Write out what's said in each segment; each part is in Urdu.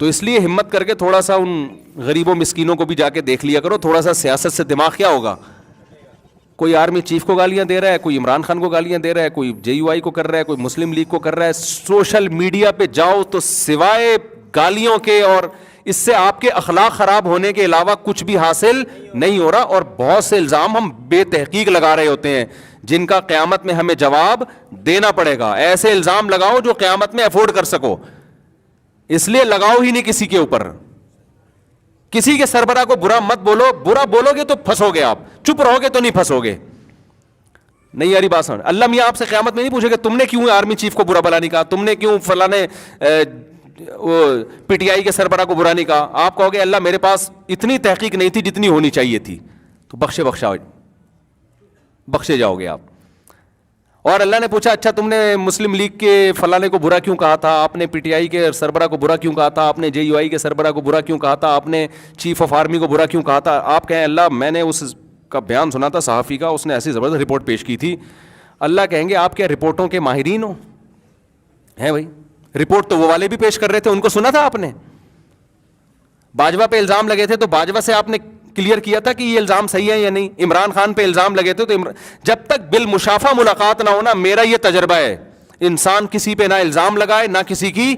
تو اس لیے ہمت کر کے تھوڑا سا ان غریبوں مسکینوں کو بھی جا کے دیکھ لیا کرو. تھوڑا سا سیاست سے دماغ کیا ہوگا. کوئی آرمی چیف کو گالیاں دے رہا ہے, کوئی عمران خان کو گالیاں دے رہا ہے, کوئی جے یو آئی کو کر رہا ہے, کوئی مسلم لیگ کو کر رہا ہے. سوشل میڈیا پہ جاؤ تو سوائے گالیوں کے اور اس سے آپ کے اخلاق خراب ہونے کے علاوہ کچھ بھی حاصل نہیں ہو رہا. اور بہت سے الزام ہم بے تحقیق لگا رہے ہوتے ہیں جن کا قیامت میں ہمیں جواب دینا پڑے گا. ایسے الزام لگاؤ جو قیامت میں افورڈ کر سکو, اس لیے لگاؤ ہی نہیں کسی کے اوپر. کسی کے سربراہ کو برا مت بولو, برا بولو گے تو پھنسو گے آپ, چپ رہو گے تو نہیں پھنسو گے. نہیں یاری بات سمجھ. اللہ میاں آپ سے قیامت میں نہیں پوچھے گا تم نے کیوں آرمی چیف کو برا بلا نہیں کہا, تم نے کیوں فلاں پی ٹی آئی کے سربراہ کو برا نہیں کہا. آپ کہو گے اللہ میرے پاس اتنی تحقیق نہیں تھی جتنی ہونی چاہیے تھی, تو بخشے جاؤ گے آپ. اور اللہ نے پوچھا اچھا تم نے مسلم لیگ کے فلانے کو برا کیوں کہا تھا, آپ نے پی ٹی آئی کے سربراہ کو برا کیوں کہا تھا, آپ نے جے یو آئی کے سربراہ کو برا کیوں کہا تھا, آپ نے چیف آف آرمی کو برا کیوں کہا تھا. آپ کہیں اللہ میں نے اس کا بیان سنا تھا صحافی کا, اس نے ایسی زبردست رپورٹ پیش کی تھی. اللہ کہیں گے آپ کیا رپورٹوں کے ماہرین ہو ہیں بھائی. رپورٹ تو وہ والے بھی پیش کر رہے تھے, ان کو سنا تھا آپ نے. باجوہ پہ الزام لگے تھے تو باجوہ سے آپ نے کلیئر کیا تھا کہ یہ الزام صحیح ہے یا نہیں. عمران خان پہ الزام لگے تھے تو جب تک بالمشافہ ملاقات نہ ہونا, میرا یہ تجربہ ہے انسان کسی پہ نہ الزام لگائے نہ کسی کی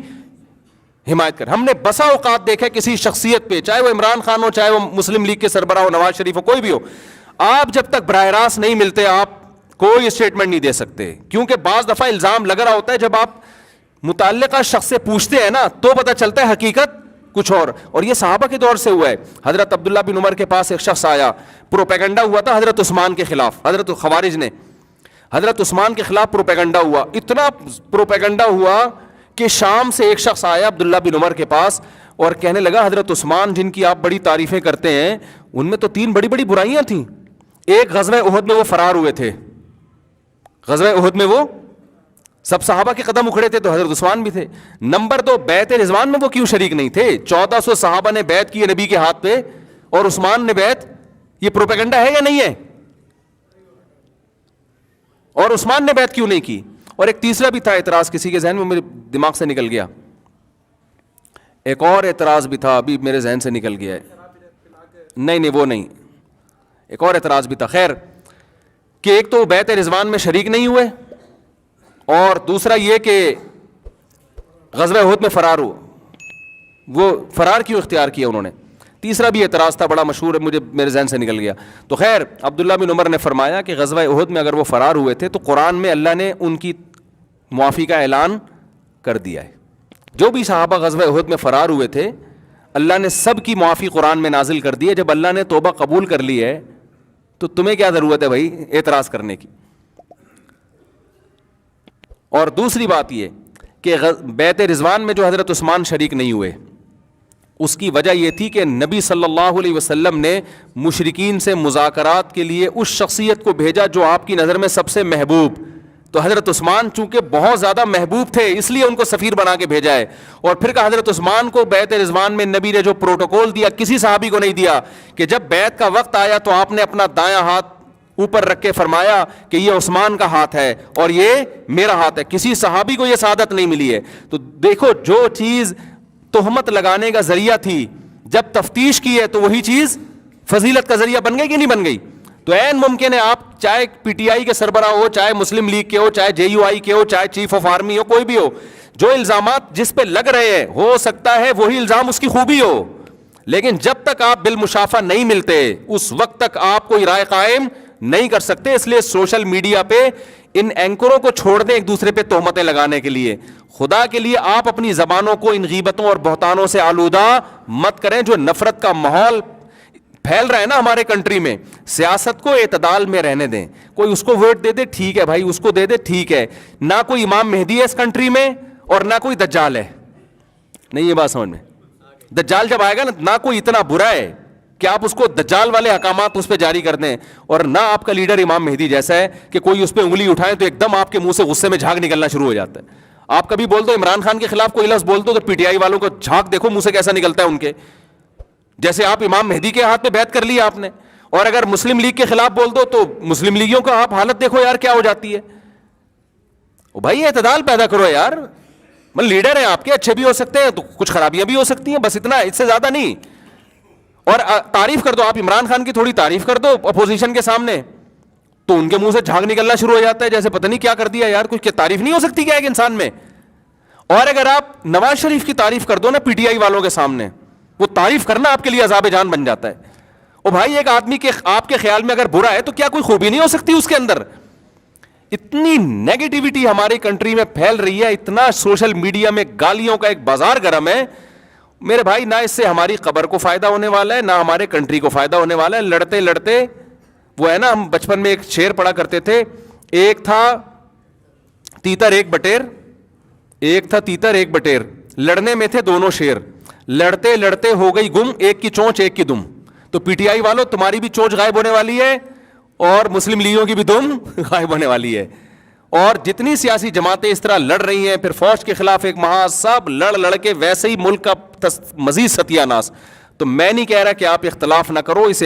حمایت کرے. ہم نے بسا اوقات دیکھا کسی شخصیت پہ, چاہے وہ عمران خان ہو, چاہے وہ مسلم لیگ کے سربراہ ہو, نواز شریف ہو, کوئی بھی ہو, آپ جب تک براہ راست نہیں ملتے آپ کوئی اسٹیٹمنٹ نہیں دے سکتے. کیونکہ بعض دفعہ الزام لگ رہا ہوتا ہے, جب آپ متعلقہ شخص سے پوچھتے ہیں نا تو پتہ چلتا ہے حقیقت کچھ اور یہ صحابہ کے دور سے ہوا ہے. حضرت عبداللہ بن عمر کے پاس ایک شخص آیا, پروپیگنڈا ہوا تھا حضرت عثمان کے خلاف, حضرت خوارج نے حضرت عثمان کے خلاف پروپیگنڈا ہوا. اتنا پروپیگنڈا ہوا کہ شام سے ایک شخص آیا عبداللہ بن عمر کے پاس اور کہنے لگا حضرت عثمان جن کی آپ بڑی تعریفیں کرتے ہیں ان میں تو 3 بڑی بڑی برائیاں تھیں. ایک غزوہ احد میں وہ فرار ہوئے تھے, غزوہ احد میں وہ سب صحابہ کے قدم اکھڑے تھے تو حضرت عثمان بھی تھے. نمبر 2 بیعت رضوان میں وہ کیوں شریک نہیں تھے؟ 1400 صحابہ نے بیعت کی ہے نبی کے ہاتھ پہ اور عثمان نے بیعت, یہ پروپیگنڈا ہے یا نہیں ہے؟ اور عثمان نے بیعت کیوں نہیں کی؟ اور ایک تیسرا بھی تھا اعتراض, کسی کے ذہن میں میرے دماغ سے نکل گیا, ایک اور اعتراض بھی تھا ابھی میرے ذہن سے نکل گیا ہے. نہیں وہ نہیں, ایک اور اعتراض بھی تھا. خیر کہ ایک تو بیعت رضوان میں شریک نہیں ہوئے اور دوسرا یہ کہ غزوہ احد میں فرار ہو, وہ فرار کیوں اختیار کیا انہوں نے. تیسرا بھی اعتراض تھا بڑا مشہور ہے, مجھے میرے ذہن سے نکل گیا. تو خیر عبداللہ بن عمر نے فرمایا کہ غزوہ احد میں اگر وہ فرار ہوئے تھے تو قرآن میں اللہ نے ان کی معافی کا اعلان کر دیا ہے. جو بھی صحابہ غزوہ احد میں فرار ہوئے تھے اللہ نے سب کی معافی قرآن میں نازل کر دی ہے. جب اللہ نے توبہ قبول کر لی ہے تو تمہیں کیا ضرورت ہے بھائی اعتراض کرنے کی. اور دوسری بات یہ کہ بیعت رضوان میں جو حضرت عثمان شریک نہیں ہوئے اس کی وجہ یہ تھی کہ نبی صلی اللہ علیہ وسلم نے مشرکین سے مذاکرات کے لیے اس شخصیت کو بھیجا جو آپ کی نظر میں سب سے محبوب. تو حضرت عثمان چونکہ بہت زیادہ محبوب تھے اس لیے ان کو سفیر بنا کے بھیجا ہے. اور پھر کہ حضرت عثمان کو بیعت رضوان میں نبی نے جو پروٹوکول دیا کسی صحابی کو نہیں دیا کہ جب بیعت کا وقت آیا تو آپ نے اپنا دایاں ہاتھ اوپر رکھ کے فرمایا کہ یہ عثمان کا ہاتھ ہے اور یہ میرا ہاتھ ہے. کسی صحابی کو یہ سعادت نہیں ملی ہے. تو دیکھو جو چیز تہمت لگانے کا ذریعہ تھی جب تفتیش کی ہے تو وہی چیز فضیلت کا ذریعہ بن گئی کہ نہیں بن گئی. تو عین ممکن ہے آپ چاہے پی ٹی آئی کے سربراہ ہو, چاہے مسلم لیگ کے ہو, چاہے جے یو آئی کے ہو, چاہے چیف آف آرمی ہو, کوئی بھی ہو, جو الزامات جس پہ لگ رہے ہیں ہو سکتا ہے وہی الزام اس کی خوبی ہو, لیکن جب تک آپ بالمشافہ نہیں ملتے اس وقت تک آپ کوئی رائے قائم نہیں کر سکتے. اس لیے سوشل میڈیا پہ ان اینکروں کو چھوڑ دیں ایک دوسرے پہ تہمتیں لگانے کے لیے. خدا کے لیے آپ اپنی زبانوں کو ان غیبتوں اور بہتانوں سے آلودہ مت کریں جو نفرت کا ماحول پھیل رہا ہے نا ہمارے کنٹری میں. سیاست کو اعتدال میں رہنے دیں. کوئی اس کو ووٹ دے دے ٹھیک ہے بھائی, اس کو دے دے ٹھیک ہے. نہ کوئی امام مہدی ہے اس کنٹری میں اور نہ کوئی دجال ہے. نہیں یہ بات سمجھ میں, دجال جب آئے گا نہ کوئی اتنا برا ہے کہ آپ اس کو دجال والے احکامات اس پہ جاری کر دیں, اور نہ آپ کا لیڈر امام مہدی جیسا ہے کہ کوئی اس پہ انگلی اٹھائے تو ایک دم آپ کے منہ سے غصے میں جھاگ نکلنا شروع ہو جاتا ہے. آپ کبھی بول دو عمران خان کے خلاف کوئی لفظ بول دو تو پی ٹی آئی والوں کو جھاگ دیکھو منہ سے کیسا نکلتا ہے ان کے, جیسے آپ امام مہدی کے ہاتھ پہ بیعت کر لی آپ نے. اور اگر مسلم لیگ کے خلاف بول دو تو مسلم لیگیوں کا آپ حالت دیکھو یار کیا ہو جاتی ہے. بھائی اعتدال پیدا کرو یار. مطلب لیڈر ہیں آپ کے, اچھے بھی ہو سکتے ہیں تو کچھ خرابیاں بھی ہو سکتی ہیں, بس اتنا, اس سے زیادہ نہیں. اور تعریف کر دو آپ عمران خان کی, تھوڑی تعریف کر دو اپوزیشن کے سامنے, تو ان کے منہ سے جھاگ نکلنا شروع ہو جاتا ہے جیسے پتہ نہیں کیا کر دیا یار, کچھ تعریف نہیں ہو سکتی کیا ایک انسان میں. اور اگر آپ نواز شریف کی تعریف کر دو نا پی ٹی آئی والوں کے سامنے, وہ تعریف کرنا آپ کے لیے عذاب جان بن جاتا ہے. او بھائی ایک آدمی کے آپ کے خیال میں اگر برا ہے تو کیا کوئی خوبی نہیں ہو سکتی اس کے اندر؟ اتنی نیگیٹیوٹی ہماری کنٹری میں پھیل رہی ہے, اتنا سوشل میڈیا میں گالیوں کا ایک بازار گرم ہے میرے بھائی, نہ اس سے ہماری قبر کو فائدہ ہونے والا ہے, نہ ہمارے کنٹری کو فائدہ ہونے والا ہے. لڑتے لڑتے وہ ہے نا, ہم بچپن میں ایک شعر پڑھا کرتے تھے, ایک تھا تیتر ایک بٹیر, ایک تھا تیتر ایک بٹیر, لڑنے میں تھے دونوں شیر, لڑتے لڑتے ہو گئی گم, ایک کی چونچ ایک کی دم. تو پی ٹی آئی والوں تمہاری بھی چونچ غائب ہونے والی ہے اور مسلم لیگوں کی بھی دم غائب ہونے والی ہے. اور جتنی سیاسی جماعتیں اس طرح لڑ رہی ہیں, پھر فوج کے خلاف ایک محاذ, سب لڑ لڑ کے ویسے ہی ملک کا مزید ستیہ ناس. تو میں نہیں کہہ رہا کہ آپ اختلاف نہ کرو, اس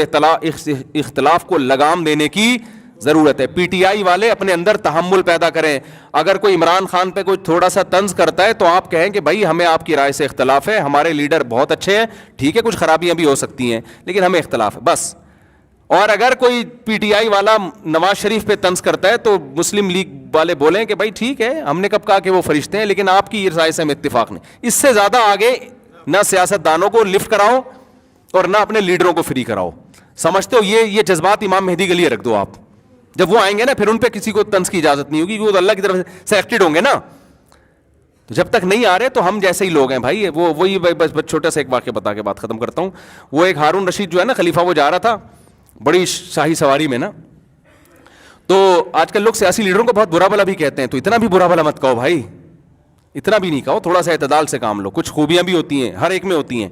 اختلاف کو لگام دینے کی ضرورت ہے. پی ٹی آئی والے اپنے اندر تحمل پیدا کریں. اگر کوئی عمران خان پہ کوئی تھوڑا سا طنز کرتا ہے تو آپ کہیں کہ بھائی ہمیں آپ کی رائے سے اختلاف ہے, ہمارے لیڈر بہت اچھے ہیں, ٹھیک ہے کچھ خرابیاں بھی ہو سکتی ہیں لیکن ہمیں اختلاف ہے بس. اور اگر کوئی پی ٹی آئی والا نواز شریف پہ طنز کرتا ہے تو مسلم لیگ والے بولیں کہ بھائی ٹھیک ہے, ہم نے کب کہا کہ وہ فرشتے ہیں, لیکن آپ کی رائے سے ہمیں اتفاق نہیں. اس سے زیادہ آگے نہ سیاست دانوں کو لفٹ کراؤ اور نہ اپنے لیڈروں کو فری کراؤ. سمجھتے ہو یہ جذبات امام مہدی کے لیے رکھ دو آپ. جب وہ آئیں گے نا پھر ان پہ کسی کو طنز کی اجازت نہیں ہوگی, وہ تو اللہ کی طرف سے سلیکٹڈ ہوں گے نا. تو جب تک نہیں آ رہے تو ہم جیسے ہی لوگ ہیں بھائی. وہی بس چھوٹا سا ایک واقعہ بتا کے بات ختم کرتا ہوں. وہ ایک ہارون رشید جو ہے نا خلیفہ, وہ جا رہا تھا بڑی شاہی سواری میں نا, تو آج کل لوگ سیاسی لیڈروں کو بہت برا بھلا بھی کہتے ہیں, تو اتنا بھی برا بھلا مت کہو بھائی, اتنا بھی نہیں کہو, تھوڑا سا اعتدال سے کام لو. کچھ خوبیاں بھی ہوتی ہیں, ہر ایک میں ہوتی ہیں.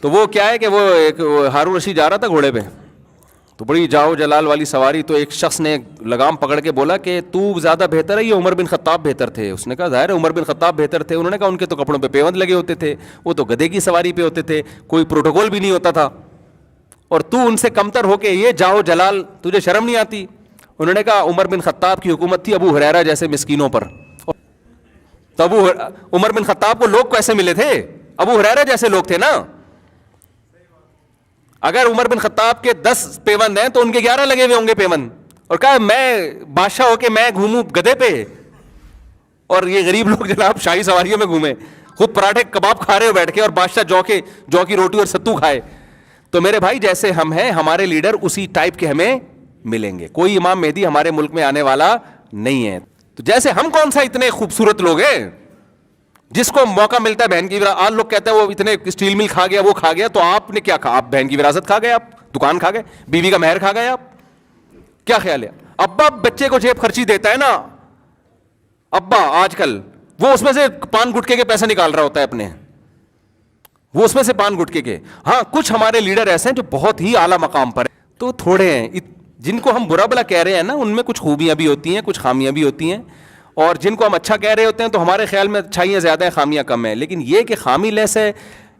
تو وہ کیا ہے کہ وہ ایک ہارون رشید جا رہا تھا گھوڑے پہ, تو بڑی جاؤ جلال والی سواری. تو ایک شخص نے لگام پکڑ کے بولا کہ تو زیادہ بہتر ہے یا عمر بن خطاب بہتر تھے؟ اس نے کہا ظاہر ہے عمر بن خطاب بہتر تھے. انہوں نے کہا ان کے تو کپڑوں پہ پیوند لگے ہوتے تھے, وہ تو گدھے کی سواری پہ ہوتے تھے, کوئی پروٹوکول بھی نہیں ہوتا تھا, اور تو ان سے کمتر ہو کے یہ جاؤ جلال, تجھے شرم نہیں آتی؟ انہوں نے کہا عمر بن خطاب کی حکومت تھی ابو ہریرہ جیسے مسکینوں پر. تو عمر بن خطاب کو لوگ کیسے ملے تھے؟ ابو ہریرہ جیسے لوگ تھے نا. اگر عمر بن خطاب کے 10 پیوند ہیں تو ان کے 11 لگے ہوئے ہوں گے پیوند, اور کہا میں بادشاہ ہو کے میں گھوموں گدھے پہ, اور یہ غریب لوگ جناب شاہی سواریوں میں گھومے, خود پراٹھے کباب کھا رہے ہو بیٹھ کے, اور بادشاہ جو کی روٹی اور ستو کھائے. تو میرے بھائی جیسے ہم ہیں ہمارے لیڈر اسی ٹائپ کے ہمیں ملیں گے. کوئی امام مہدی ہمارے ملک میں آنے والا نہیں ہے. تو جیسے ہم کون سا اتنے خوبصورت لوگ ہیں جس کو موقع ملتا ہے بہن کی وراثت, آج لوگ کہتے ہیں وہ اتنے اسٹیل مل کھا گیا وہ کھا گیا, تو آپ نے کیا کھا؟ آپ بہن کی وراثت کھا گئے, آپ دکان کھا گئے, بیوی کا مہر کھا گئے. آپ کیا خیال ہے؟ ابا بچے کو جیب خرچی دیتا ہے نا ابا, آج کل وہ اس میں سے پان گٹکے کے پیسے نکال رہا ہوتا ہے اپنے, وہ اس میں سے پان گٹکے کے. ہاں کچھ ہمارے لیڈر ایسے ہیں جو بہت ہی اعلیٰ مقام پر ہیں, تو تھوڑے ہیں جن کو ہم برا بلا کہہ رہے ہیں نا, ان میں کچھ خوبیاں بھی ہوتی ہیں, کچھ خامیاں بھی ہوتی ہیں. اور جن کو ہم اچھا کہہ رہے ہوتے ہیں تو ہمارے خیال میں اچھائیاں زیادہ ہیں, خامیاں کم ہیں. لیکن یہ کہ خامی لیس ہے,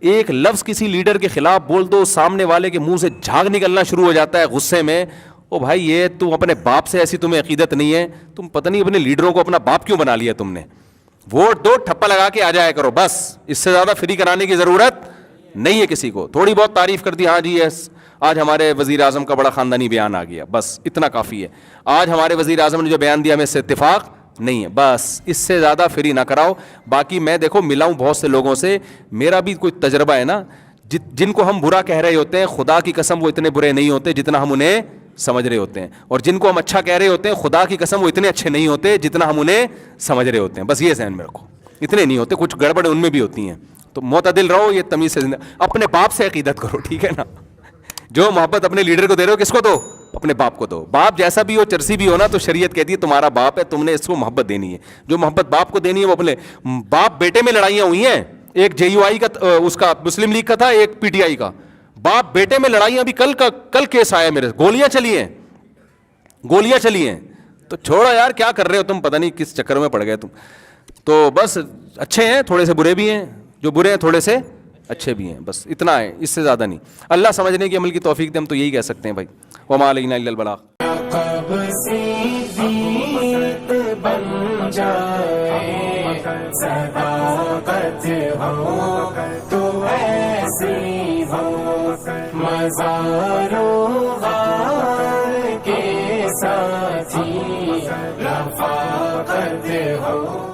ایک لفظ کسی لیڈر کے خلاف بول دو, سامنے والے کے منہ سے جھاگ نکلنا شروع ہو جاتا ہے غصے میں. او بھائی یہ تم اپنے باپ سے ایسی تمہیں عقیدت نہیں ہے, تم پتہ نہیں اپنے لیڈروں کو اپنا باپ کیوں بنا لیا تم نے. ووٹ دو, ٹھپا لگا کے آ جایا کرو بس, اس سے زیادہ فری کرانے کی ضرورت نہیں ہے کسی کو. تھوڑی بہت تعریف کر دی, ہاں جی یس آج ہمارے وزیر اعظم کا بڑا خاندانی بیان آ گیا, بس اتنا کافی ہے. آج ہمارے وزیر اعظم نے جو بیان دیا ہمیں اس سے اتفاق نہیں ہے, بس اس سے زیادہ فری نہ کراؤ. باقی میں دیکھو ملا ہوں بہت سے لوگوں سے, میرا بھی کوئی تجربہ ہے نا, جن کو ہم برا کہہ رہے ہوتے ہیں خدا کی قسم وہ اتنے برے نہیں ہوتے جتنا ہم انہیں سمجھ رہے ہوتے ہیں, اور جن کو ہم اچھا کہہ رہے ہوتے ہیں خدا کی قسم وہ اتنے اچھے نہیں ہوتے جتنا ہم انہیں سمجھ رہے ہوتے ہیں. بس یہ ذہن میں رکھو, اتنے نہیں ہوتے, کچھ گڑبڑ ان میں بھی ہوتی ہیں. تو معتدل رہو, یہ تمیز سے اپنے باپ سے عقیدت کرو, ٹھیک ہے نا. جو محبت اپنے لیڈر کو دے رہے ہو کس کو دو؟ اپنے باپ کو دو. باپ جیسا بھی ہو, چرسی بھی ہو نا, تو شریعت کہتی ہے تمہارا باپ ہے, تم نے اس کو محبت دینی ہے. جو محبت باپ کو دینی ہے وہ اپنے باپ بیٹے میں لڑائیاں ہوئی ہیں, ایک جے یو آئی کا اس کا مسلم لیگ کا تھا, ایک پی ٹی آئی کا. باپ بیٹے میں لڑائیاں, ابھی کل کیس آیا میرے, گولیاں چلی ہیں. تو چھوڑو یار, کیا کر رہے ہو تم, پتہ نہیں کس چکر میں پڑ گئے تم. تو بس اچھے ہیں, تھوڑے سے برے بھی ہیں, جو برے ہیں تھوڑے سے اچھے بھی ہیں, بس اتنا ہے, اس سے زیادہ نہیں. اللہ سمجھنے کی عمل کی توفیق دے, ہم تو یہی کہہ سکتے ہیں بھائی. وما علینا الا البلاغ. جائے صداقت ہو تو ایسی ہو مزار و غار کے ساتھی رفاقت ہو